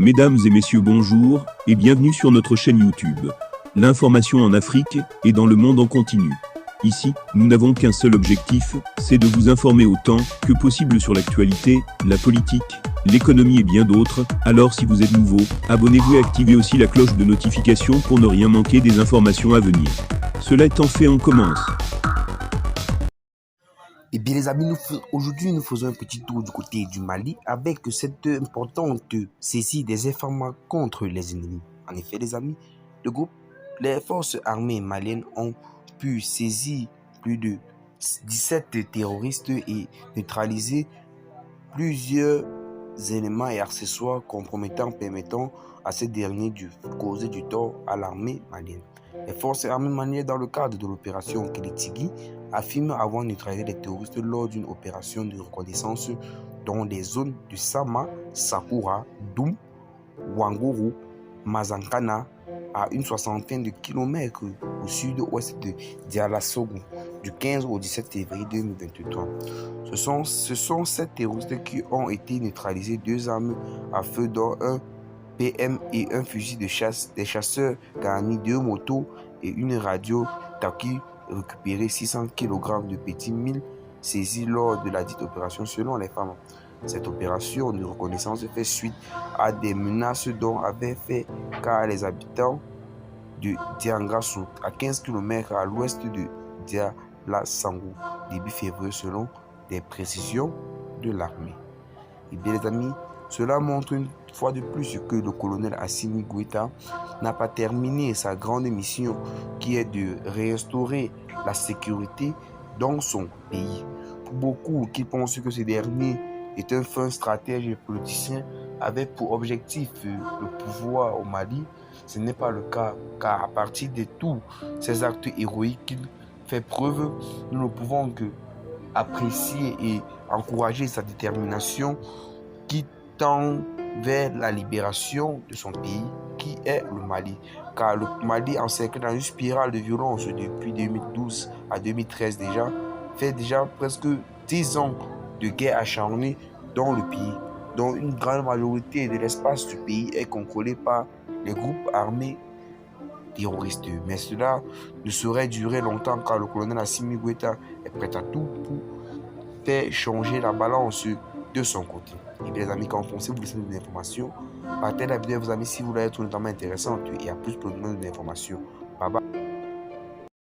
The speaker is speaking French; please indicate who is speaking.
Speaker 1: Mesdames et messieurs, bonjour et bienvenue sur notre chaîne YouTube. L'information en Afrique et dans le monde en continu. Ici, nous n'avons qu'un seul objectif, c'est de vous informer autant que possible sur l'actualité, la politique, l'économie et bien d'autres. Alors si vous êtes nouveau, abonnez-vous et activez aussi la cloche de notification pour ne rien manquer des informations à venir. Cela étant fait, on commence.
Speaker 2: Eh bien les amis, aujourd'hui nous faisons un petit tour du côté du Mali avec cette importante saisie des informations contre les ennemis. En effet les amis, les forces armées maliennes ont pu saisir plus de 17 terroristes et neutraliser plusieurs éléments et accessoires compromettants permettant à ces derniers de causer du tort à l'armée malienne. Les forces armées maliennes, dans le cadre de l'opération Kilitigui, affirment avoir neutralisé les terroristes lors d'une opération de reconnaissance dans les zones de Sama, Sakura, Doum, Wanguru, Mazankana, à une soixantaine de kilomètres au sud-ouest de Dialasogo, du 15 au 17 février 2023. Ce sont 7 terroristes qui ont été neutralisés, 2 armes à feu dont un PM et un fusil de chasse, des chasseurs garnis, 2 motos et une radio Taki, récupéré 600 kg de petits mille saisis lors de la dite opération selon les femmes. Cette opération de reconnaissance fait suite à des menaces dont avaient fait cas les habitants de Diangassou, à 15 km à l'ouest de Dialasangou, début février selon des précisions de l'armée. Et bien les amis, cela montre une fois de plus que le colonel Assimi Goïta n'a pas terminé sa grande mission qui est de restaurer la sécurité dans son pays. Pour beaucoup qui pensent que ce dernier est un fin stratège et politicien avec pour objectif le pouvoir au Mali, ce n'est pas le cas, car à partir de tous ces actes héroïques qu'il fait preuve, nous ne pouvons que apprécier et encourager sa détermination qui tend vers la libération de son pays, qui est le Mali. Car le Mali, encerclé dans une spirale de violence depuis 2012 à 2013 déjà, fait déjà presque 10 ans de guerre acharnée dans le pays, dont une grande majorité de l'espace du pays est contrôlée par les groupes armés terroristes. Mais cela ne saurait durer longtemps car le colonel Assimi Goïta est prêt à tout pour faire changer la balance de son côté. Et bien les amis, quand vous pensez, vous laissez des informations, partagez la vidéo à vos amis si vous voulez être notamment intéressante et à plus pour donner des informations. Bye bye.